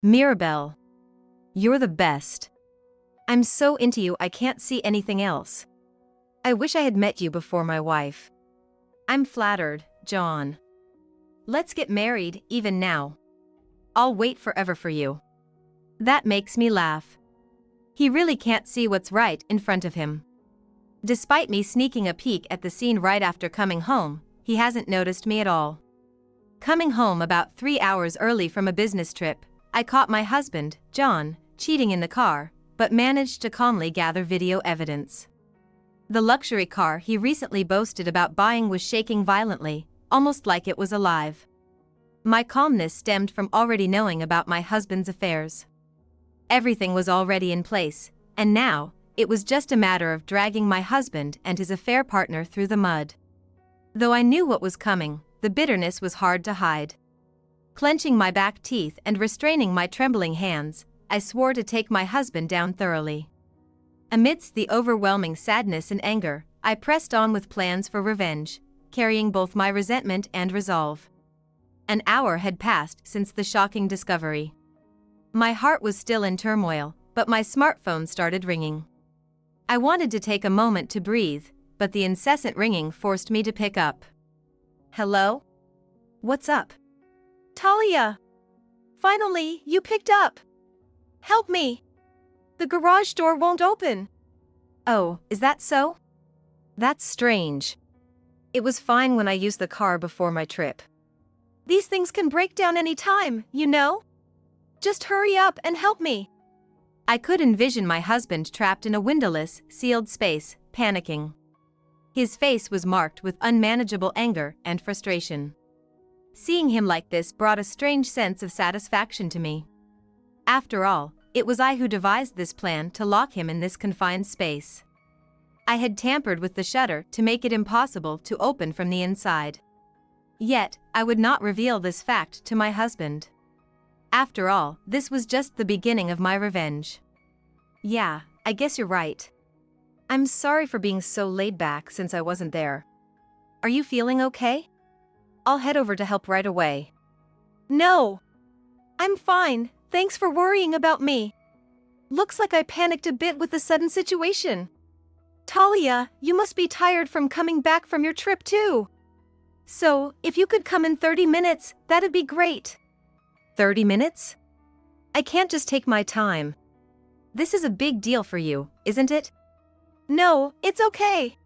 Mirabelle, you're the best. I'm so into you I can't see anything else. I wish I had met you before my wife. I'm flattered, John. Let's get married, even now. I'll wait forever for you. That makes me laugh. He really can't see what's right in front of him. Despite me sneaking a peek at the scene right after coming home, he hasn't noticed me at all. Coming home about 3 hours early from a business trip, I caught my husband, John, cheating in the car, but managed to calmly gather video evidence. The luxury car he recently boasted about buying was shaking violently, almost like it was alive. My calmness stemmed from already knowing about my husband's affairs. Everything was already in place, and now, it was just a matter of dragging my husband and his affair partner through the mud. Though I knew what was coming, the bitterness was hard to hide. Clenching my back teeth and restraining my trembling hands, I swore to take my husband down thoroughly. Amidst the overwhelming sadness and anger, I pressed on with plans for revenge, carrying both my resentment and resolve. An hour had passed since the shocking discovery. My heart was still in turmoil, but my smartphone started ringing. I wanted to take a moment to breathe, but the incessant ringing forced me to pick up. Hello? What's up? Talia! Finally, you picked up! Help me! The garage door won't open. Oh, is that so? That's strange. It was fine when I used the car before my trip. These things can break down any time, you know? Just hurry up and help me. I could envision my husband trapped in a windowless, sealed space, panicking. His face was marked with unmanageable anger and frustration. Seeing him like this brought a strange sense of satisfaction to me. After all, it was I who devised this plan to lock him in this confined space. I had tampered with the shutter to make it impossible to open from the inside. Yet, I would not reveal this fact to my husband. After all, this was just the beginning of my revenge. Yeah, I guess you're right. I'm sorry for being so laid back since I wasn't there. Are you feeling okay? I'll head over to help right away. No. I'm fine, thanks for worrying about me. Looks like I panicked a bit with the sudden situation. Talia, you must be tired from coming back from your trip too. So, if you could come in 30 minutes, that'd be great. 30 minutes? I can't just take my time. This is a big deal for you, isn't it? No, it's okay.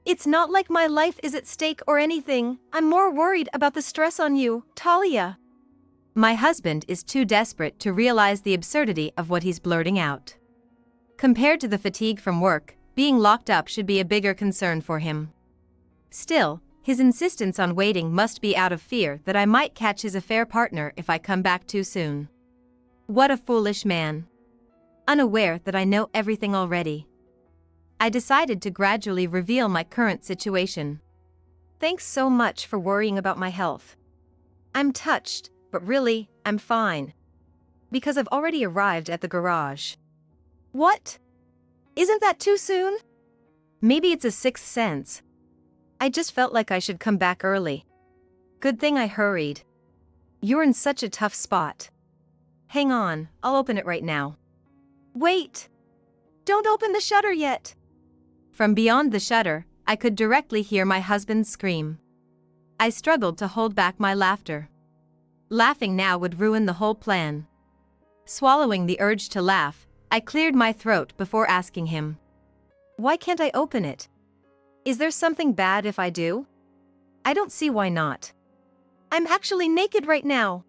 It's not like my life is at stake or anything. I'm more worried about the stress on you, Talia. My husband is too desperate to realize the absurdity of what he's blurting out. Compared to the fatigue from work, being locked up should be a bigger concern for him. Still, his insistence on waiting must be out of fear that I might catch his affair partner if I come back too soon. What a foolish man. Unaware that I know everything already. I decided to gradually reveal my current situation. Thanks so much for worrying about my health. I'm touched, but really, I'm fine. Because I've already arrived at the garage. What? Isn't that too soon? Maybe it's a sixth sense. I just felt like I should come back early. Good thing I hurried. You're in such a tough spot. Hang on, I'll open it right now. Wait! Don't open the shutter yet! From beyond the shutter, I could directly hear my husband scream. I struggled to hold back my laughter. Laughing now would ruin the whole plan. Swallowing the urge to laugh, I cleared my throat before asking him. Why can't I open it? Is there something bad if I do? I don't see why not. I'm actually naked right now.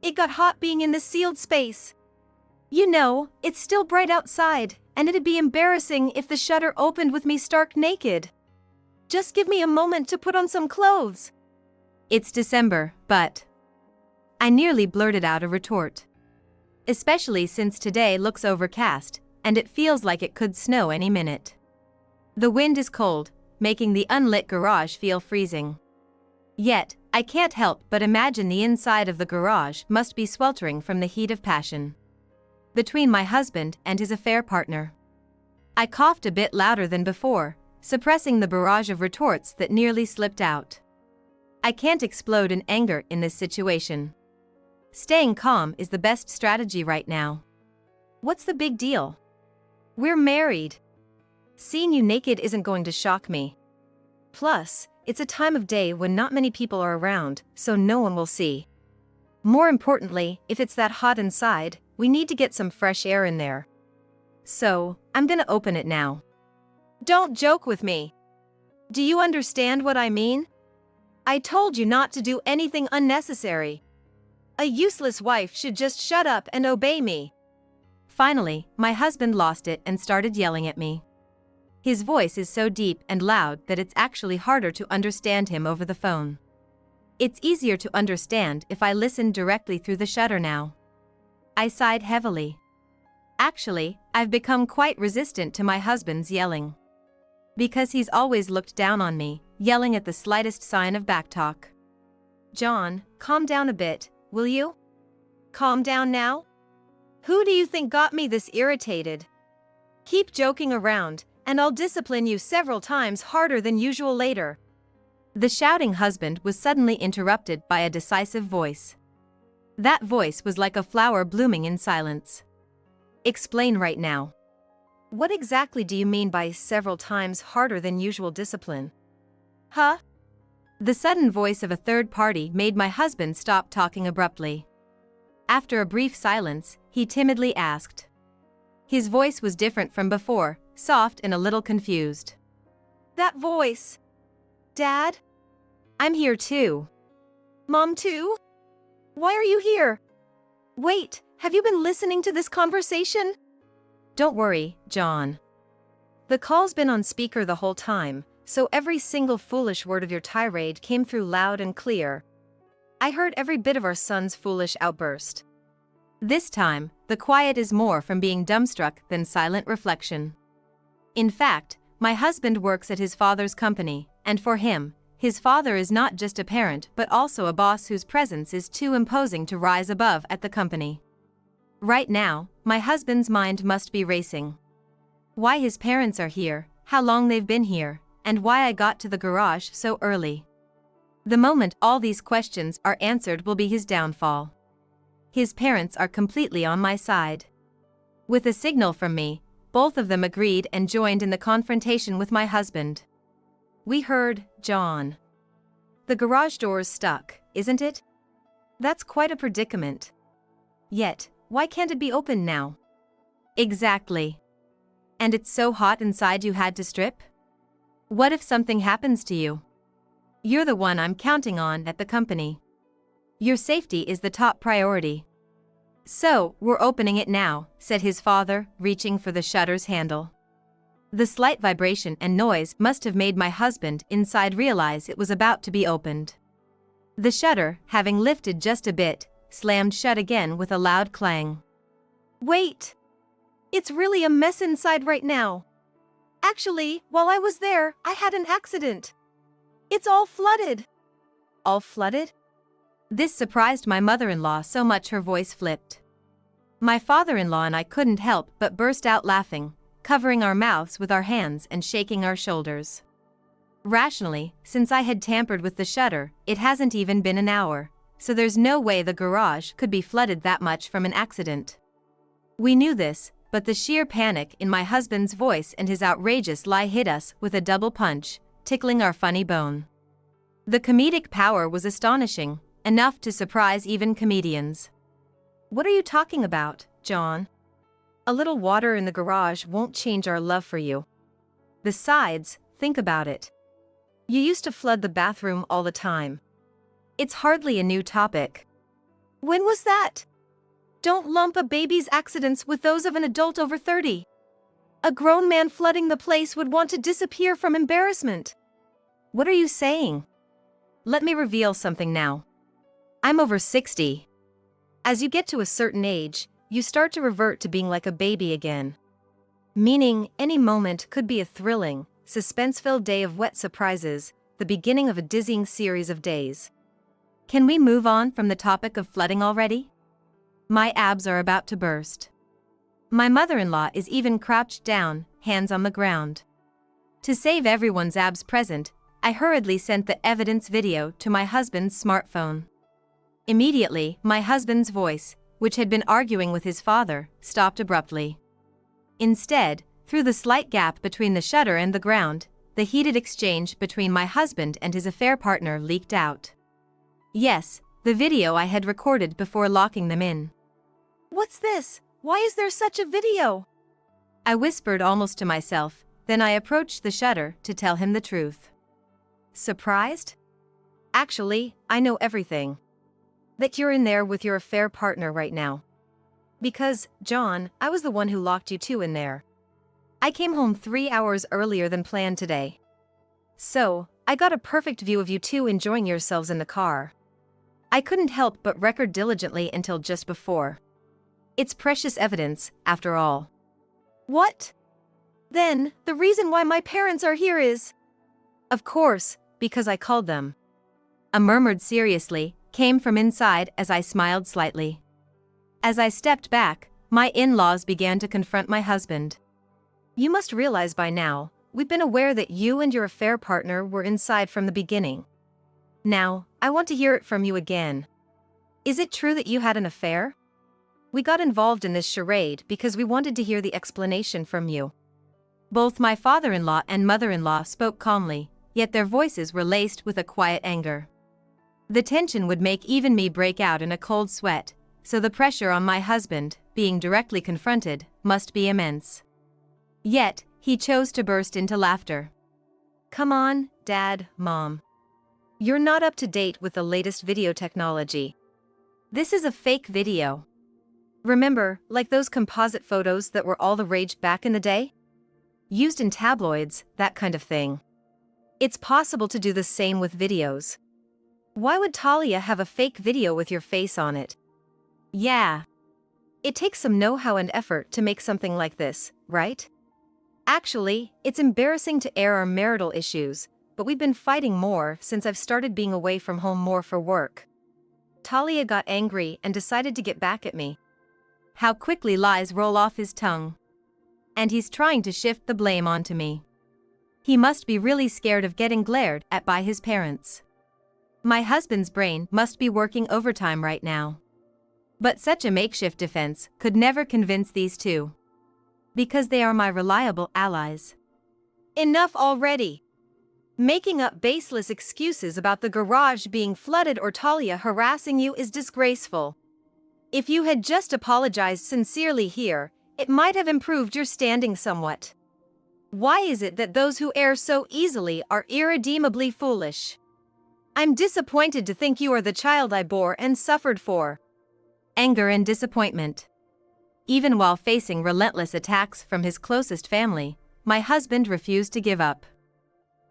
It got hot being in this sealed space. You know, it's still bright outside, and it'd be embarrassing if the shutter opened with me stark naked. Just give me a moment to put on some clothes. It's December, but... I nearly blurted out a retort. Especially since today looks overcast, and it feels like it could snow any minute. The wind is cold, making the unlit garage feel freezing. Yet, I can't help but imagine the inside of the garage must be sweltering from the heat of passion. Between my husband and his affair partner. I coughed a bit louder than before, suppressing the barrage of retorts that nearly slipped out. I can't explode in anger in this situation. Staying calm is the best strategy right now. What's the big deal? We're married. Seeing you naked isn't going to shock me. Plus, it's a time of day when not many people are around, so no one will see. More importantly, if it's that hot inside, we need to get some fresh air in there. So, I'm gonna open it now. Don't joke with me. Do you understand what I mean? I told you not to do anything unnecessary. A useless wife should just shut up and obey me. Finally, my husband lost it and started yelling at me. His voice is so deep and loud that it's actually harder to understand him over the phone. It's easier to understand if I listen directly through the shutter now. I sighed heavily. Actually, I've become quite resistant to my husband's yelling. Because he's always looked down on me, yelling at the slightest sign of backtalk. John, calm down a bit, will you? Calm down now? Who do you think got me this irritated? Keep joking around, and I'll discipline you several times harder than usual later. The shouting husband was suddenly interrupted by a decisive voice. That voice was like a flower blooming in silence. Explain right now. What exactly do you mean by several times harder than usual discipline? Huh? The sudden voice of a third party made my husband stop talking abruptly. After a brief silence, he timidly asked. His voice was different from before, soft and a little confused. That voice. Dad? I'm here too. Mom too? Why are you here? Wait, have you been listening to this conversation? Don't worry, John. The call's been on speaker the whole time, so every single foolish word of your tirade came through loud and clear. I heard every bit of our son's foolish outburst. This time, the quiet is more from being dumbstruck than silent reflection. In fact, my husband works at his father's company, and for him, his father is not just a parent but also a boss whose presence is too imposing to rise above at the company. Right now, my husband's mind must be racing. Why his parents are here, how long they've been here, and why I got to the garage so early. The moment all these questions are answered will be his downfall. His parents are completely on my side. With a signal from me, both of them agreed and joined in the confrontation with my husband. We heard, John. The garage door's stuck, isn't it? That's quite a predicament. Yet, why can't it be opened now? Exactly. And it's so hot inside you had to strip? What if something happens to you? You're the one I'm counting on at the company. Your safety is the top priority. So, we're opening it now, said his father, reaching for the shutter's handle. The slight vibration and noise must have made my husband inside realize it was about to be opened. The shutter, having lifted just a bit, slammed shut again with a loud clang. Wait! It's really a mess inside right now. Actually, while I was there, I had an accident. It's all flooded. All flooded? This surprised my mother-in-law so much her voice flipped. My father-in-law and I couldn't help but burst out laughing, covering our mouths with our hands and shaking our shoulders. Rationally, since I had tampered with the shutter, it hasn't even been an hour, so there's no way the garage could be flooded that much from an accident. We knew this, but the sheer panic in my husband's voice and his outrageous lie hit us with a double punch, tickling our funny bone. The comedic power was astonishing, enough to surprise even comedians. What are you talking about, John? A little water in the garage won't change our love for you. Besides, think about it. You used to flood the bathroom all the time. It's hardly a new topic. When was that? Don't lump a baby's accidents with those of an adult over 30. A grown man flooding the place would want to disappear from embarrassment. What are you saying? Let me reveal something now. I'm over 60. As you get to a certain age, you start to revert to being like a baby again. Meaning, any moment could be a thrilling, suspense-filled day of wet surprises, the beginning of a dizzying series of days. Can we move on from the topic of flooding already? My abs are about to burst. My mother-in-law is even crouched down, hands on the ground. To save everyone's abs present, I hurriedly sent the evidence video to my husband's smartphone. Immediately, my husband's voice, which had been arguing with his father, stopped abruptly. Instead, through the slight gap between the shutter and the ground, the heated exchange between my husband and his affair partner leaked out. Yes, the video I had recorded before locking them in. What's this? Why is there such a video? I whispered almost to myself, then I approached the shutter to tell him the truth. Surprised? Actually, I know everything. That you're in there with your affair partner right now. Because, John, I was the one who locked you two in there. I came home 3 hours earlier than planned today. So, I got a perfect view of you two enjoying yourselves in the car. I couldn't help but record diligently until just before. It's precious evidence, after all. What? Then, the reason why my parents are here is… Of course, because I called them. A murmured seriously came from inside as I smiled slightly. As I stepped back, my in-laws began to confront my husband. You must realize by now, we've been aware that you and your affair partner were inside from the beginning. Now, I want to hear it from you again. Is it true that you had an affair? We got involved in this charade because we wanted to hear the explanation from you. Both my father-in-law and mother-in-law spoke calmly, yet their voices were laced with a quiet anger. The tension would make even me break out in a cold sweat, so the pressure on my husband, being directly confronted, must be immense. Yet, he chose to burst into laughter. Come on, Dad, Mom. You're not up to date with the latest video technology. This is a fake video. Remember, like those composite photos that were all the rage back in the day? Used in tabloids, that kind of thing. It's possible to do the same with videos. Why would Talia have a fake video with your face on it? Yeah. It takes some know-how and effort to make something like this, right? Actually, it's embarrassing to air our marital issues, but we've been fighting more since I've started being away from home more for work. Talia got angry and decided to get back at me. How quickly lies roll off his tongue. And he's trying to shift the blame onto me. He must be really scared of getting glared at by his parents. My husband's brain must be working overtime right now. But such a makeshift defense could never convince these two. Because they are my reliable allies. Enough already. Making up baseless excuses about the garage being flooded or Talia harassing you is disgraceful. If you had just apologized sincerely here, it might have improved your standing somewhat. Why is it that those who err so easily are irredeemably foolish? I'm disappointed to think you are the child I bore and suffered for. Anger and disappointment. Even while facing relentless attacks from his closest family, my husband refused to give up.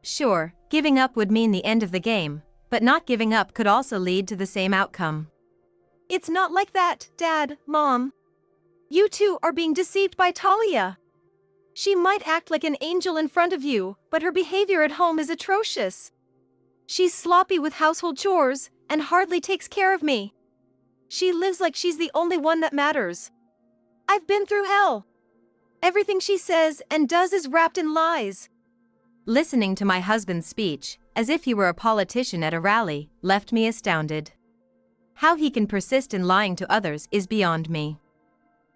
Sure, giving up would mean the end of the game, but not giving up could also lead to the same outcome. It's not like that, Dad, Mom. You two are being deceived by Talia. She might act like an angel in front of you, but her behavior at home is atrocious. She's sloppy with household chores and hardly takes care of me. She lives like she's the only one that matters. I've been through hell. Everything she says and does is wrapped in lies. Listening to my husband's speech, as if he were a politician at a rally, left me astounded. How he can persist in lying to others is beyond me.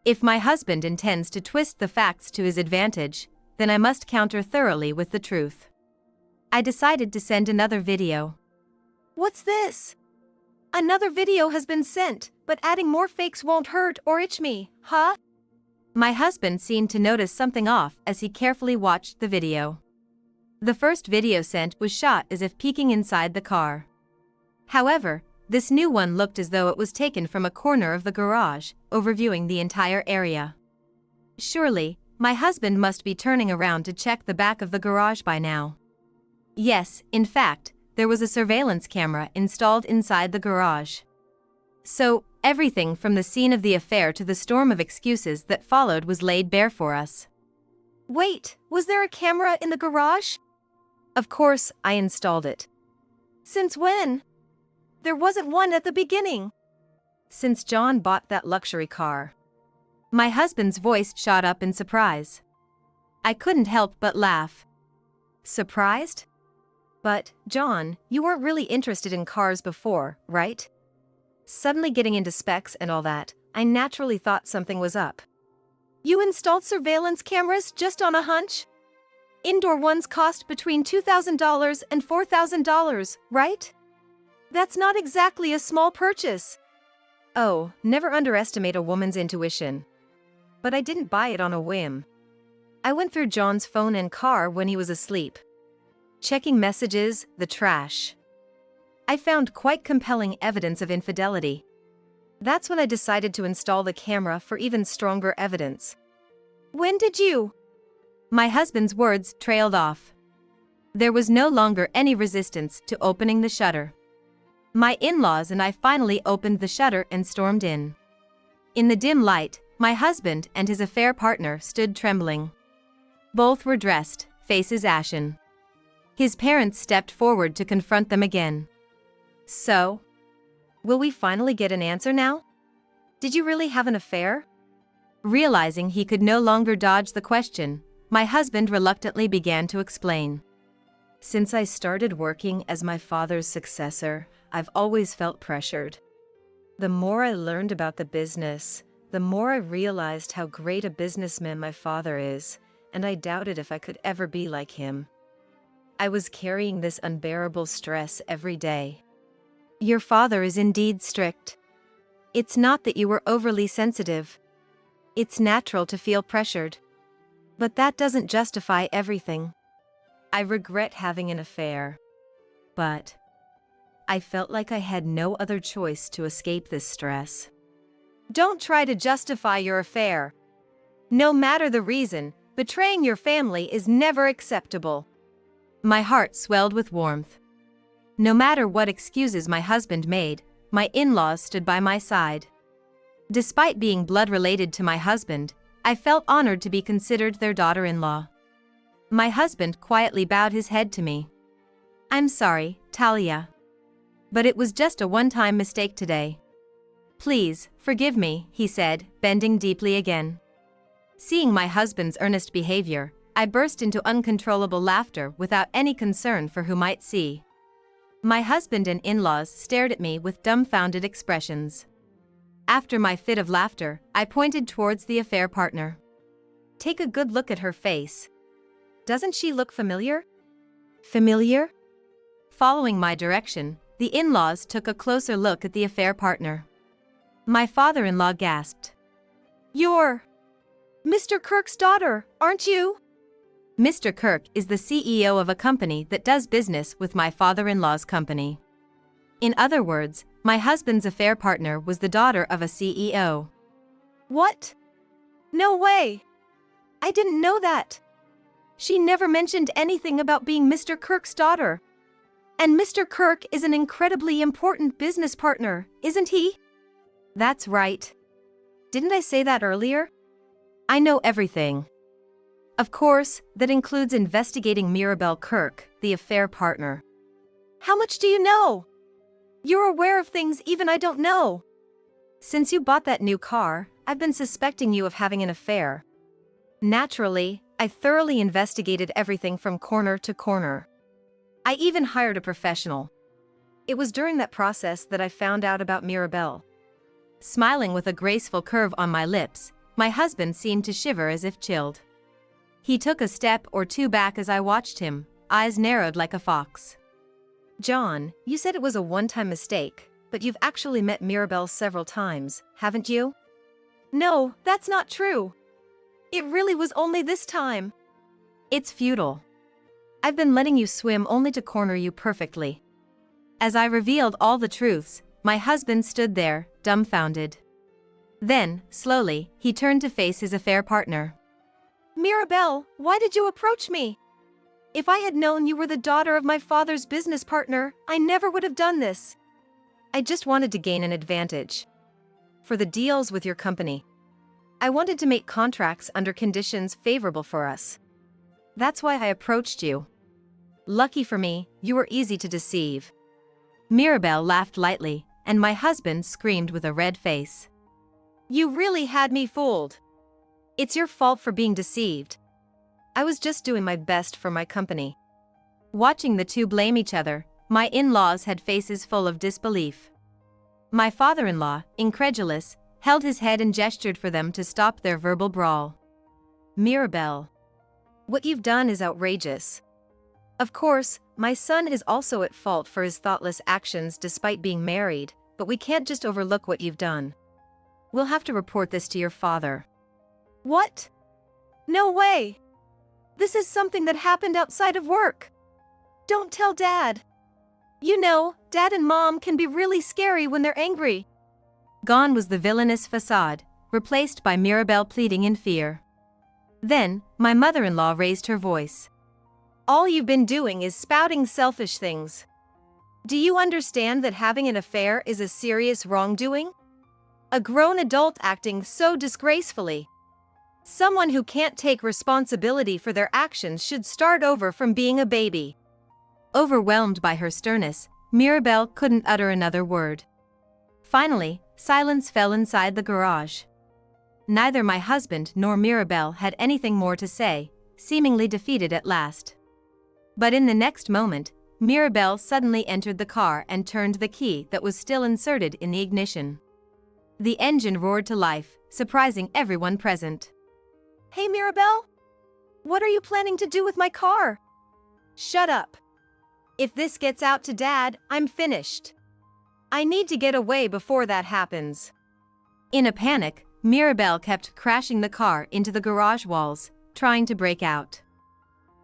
If my husband intends to twist the facts to his advantage, then I must counter thoroughly with the truth. I decided to send another video. What's this? Another video has been sent, but adding more fakes won't hurt or itch me, huh? My husband seemed to notice something off as he carefully watched the video. The first video sent was shot as if peeking inside the car. However, this new one looked as though it was taken from a corner of the garage, overviewing the entire area. Surely, my husband must be turning around to check the back of the garage by now. Yes, in fact, there was a surveillance camera installed inside the garage. So, everything from the scene of the affair to the storm of excuses that followed was laid bare for us. Wait, was there a camera in the garage? Of course, I installed it. Since when? There wasn't one at the beginning. Since John bought that luxury car. My husband's voice shot up in surprise. I couldn't help but laugh. Surprised? But, John, you weren't really interested in cars before, right? Suddenly getting into specs and all that, I naturally thought something was up. You installed surveillance cameras just on a hunch? Indoor ones cost between $2,000 and $4,000, right? That's not exactly a small purchase. Oh, never underestimate a woman's intuition. But I didn't buy it on a whim. I went through John's phone and car when he was asleep. Checking messages, the trash. I found quite compelling evidence of infidelity. That's when I decided to install the camera for even stronger evidence. When did you? My husband's words trailed off. There was no longer any resistance to opening the shutter. My in-laws and I finally opened the shutter and stormed in. In the dim light, my husband and his affair partner stood trembling. Both were dressed, faces ashen. His parents stepped forward to confront them again. So, will we finally get an answer now? Did you really have an affair? Realizing he could no longer dodge the question, my husband reluctantly began to explain. Since I started working as my father's successor, I've always felt pressured. The more I learned about the business, the more I realized how great a businessman my father is, and I doubted if I could ever be like him. I was carrying this unbearable stress every day. Your father is indeed strict. It's not that you were overly sensitive. It's natural to feel pressured. But that doesn't justify everything. I regret having an affair. But I felt like I had no other choice to escape this stress. Don't try to justify your affair. No matter the reason, betraying your family is never acceptable. My heart swelled with warmth. No matter what excuses my husband made, my in-laws stood by my side. Despite being blood-related to my husband, I felt honored to be considered their daughter-in-law. My husband quietly bowed his head to me. I'm sorry, Talia. But it was just a one-time mistake today. Please, forgive me, he said, bending deeply again. Seeing my husband's earnest behavior, I burst into uncontrollable laughter without any concern for who might see. My husband and in-laws stared at me with dumbfounded expressions. After my fit of laughter, I pointed towards the affair partner. Take a good look at her face. Doesn't she look familiar? Familiar? Following my direction, the in-laws took a closer look at the affair partner. My father-in-law gasped. You're Mr. Kirk's daughter, aren't you? Mr. Kirk is the CEO of a company that does business with my father-in-law's company. In other words, my husband's affair partner was the daughter of a CEO. What? No way! I didn't know that. She never mentioned anything about being Mr. Kirk's daughter. And Mr. Kirk is an incredibly important business partner, isn't he? That's right. Didn't I say that earlier? I know everything. Of course, that includes investigating Mirabelle Kirk, the affair partner. How much do you know? You're aware of things even I don't know. Since you bought that new car, I've been suspecting you of having an affair. Naturally, I thoroughly investigated everything from corner to corner. I even hired a professional. It was during that process that I found out about Mirabelle. Smiling with a graceful curve on my lips, my husband seemed to shiver as if chilled. He took a step or two back as I watched him, eyes narrowed like a fox. John, you said it was a one-time mistake, but you've actually met Mirabelle several times, haven't you? No, that's not true. It really was only this time. It's futile. I've been letting you swim only to corner you perfectly. As I revealed all the truths, my husband stood there, dumbfounded. Then, slowly, he turned to face his affair partner. Mirabelle, why did you approach me? If I had known you were the daughter of my father's business partner, I never would have done this. I just wanted to gain an advantage. For the deals with your company. I wanted to make contracts under conditions favorable for us. That's why I approached you. Lucky for me, you were easy to deceive. Mirabelle laughed lightly, and my husband screamed with a red face. You really had me fooled. It's your fault for being deceived. I was just doing my best for my company. Watching the two blame each other, my in-laws had faces full of disbelief. My father-in-law, incredulous, held his head and gestured for them to stop their verbal brawl. Mirabelle, what you've done is outrageous. Of course, my son is also at fault for his thoughtless actions despite being married, but we can't just overlook what you've done. We'll have to report this to your father. What? No way! This is something that happened outside of work. Don't tell Dad. You know, Dad and Mom can be really scary when they're angry. Gone was the villainous facade, replaced by Mirabelle pleading in fear. Then, my mother-in-law raised her voice. All you've been doing is spouting selfish things. Do you understand that having an affair is a serious wrongdoing? A grown adult acting so disgracefully. Someone who can't take responsibility for their actions should start over from being a baby. Overwhelmed by her sternness, Mirabelle couldn't utter another word. Finally, silence fell inside the garage. Neither my husband nor Mirabelle had anything more to say, seemingly defeated at last. But in the next moment, Mirabelle suddenly entered the car and turned the key that was still inserted in the ignition. The engine roared to life, surprising everyone present. Hey Mirabelle? What are you planning to do with my car? Shut up. If this gets out to Dad, I'm finished. I need to get away before that happens. In a panic, Mirabelle kept crashing the car into the garage walls, trying to break out.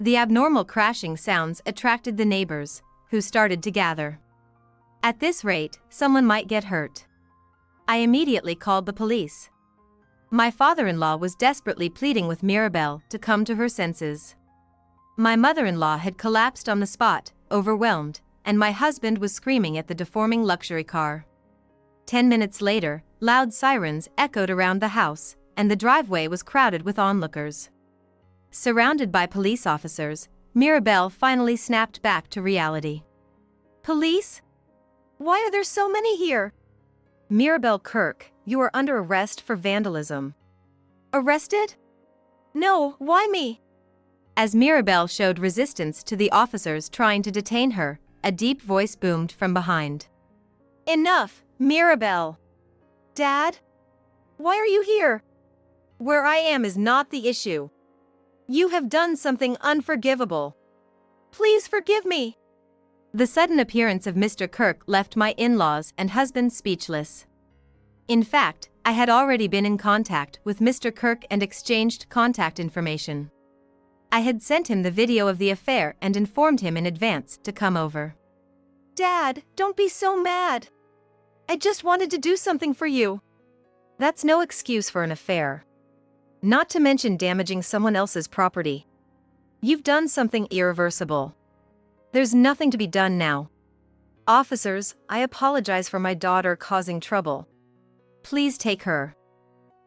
The abnormal crashing sounds attracted the neighbors, who started to gather. At this rate, someone might get hurt. I immediately called the police. My father-in-law was desperately pleading with Mirabelle to come to her senses. My mother-in-law had collapsed on the spot, overwhelmed, and my husband was screaming at the deforming luxury car. 10 minutes later, loud sirens echoed around the house, and the driveway was crowded with onlookers. Surrounded by police officers, Mirabelle finally snapped back to reality. Police? Why are there so many here? Mirabelle Kirk, you are under arrest for vandalism. Arrested? No, why me? As Mirabelle showed resistance to the officers trying to detain her, a deep voice boomed from behind. Enough, Mirabelle. Dad? Why are you here? Where I am is not the issue. You have done something unforgivable. Please forgive me. The sudden appearance of Mr. Kirk left my in-laws and husband speechless. In fact, I had already been in contact with Mr. Kirk and exchanged contact information. I had sent him the video of the affair and informed him in advance to come over. Dad, don't be so mad. I just wanted to do something for you. That's no excuse for an affair. Not to mention damaging someone else's property. You've done something irreversible. There's nothing to be done now. Officers, I apologize for my daughter causing trouble. Please take her.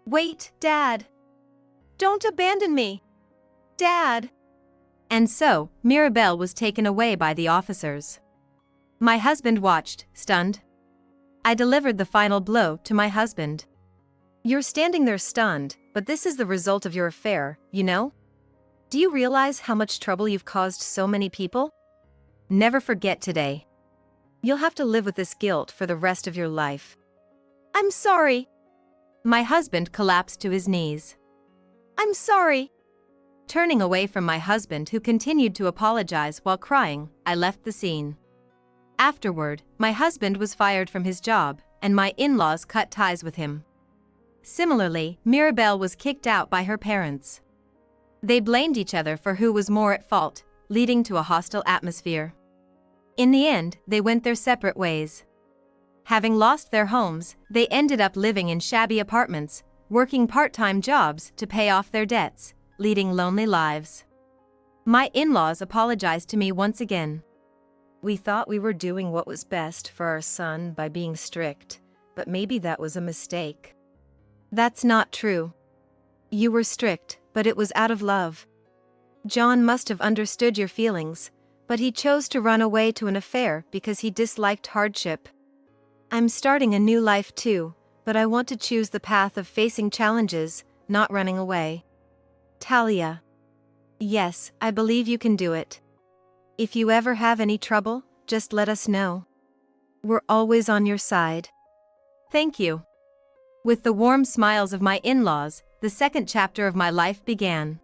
Wait, Dad. Don't abandon me. Dad. And so, Mirabelle was taken away by the officers. My husband watched, stunned. I delivered the final blow to my husband. You're standing there stunned, but this is the result of your affair, you know? Do you realize how much trouble you've caused so many people? Never forget today. You'll have to live with this guilt for the rest of your life. I'm sorry. My husband collapsed to his knees. I'm sorry. Turning away from my husband, who continued to apologize while crying, I left the scene. Afterward, my husband was fired from his job, and my in-laws cut ties with him. Similarly, Mirabelle was kicked out by her parents. They blamed each other for who was more at fault, leading to a hostile atmosphere. In the end, they went their separate ways. Having lost their homes, they ended up living in shabby apartments, working part-time jobs to pay off their debts, leading lonely lives. My in-laws apologized to me once again. We thought we were doing what was best for our son by being strict, but maybe that was a mistake. That's not true. You were strict, but it was out of love. John must have understood your feelings, but he chose to run away to an affair because he disliked hardship. I'm starting a new life too, but I want to choose the path of facing challenges, not running away. Talia. Yes, I believe you can do it. If you ever have any trouble, just let us know. We're always on your side. Thank you. With the warm smiles of my in-laws, the second chapter of my life began.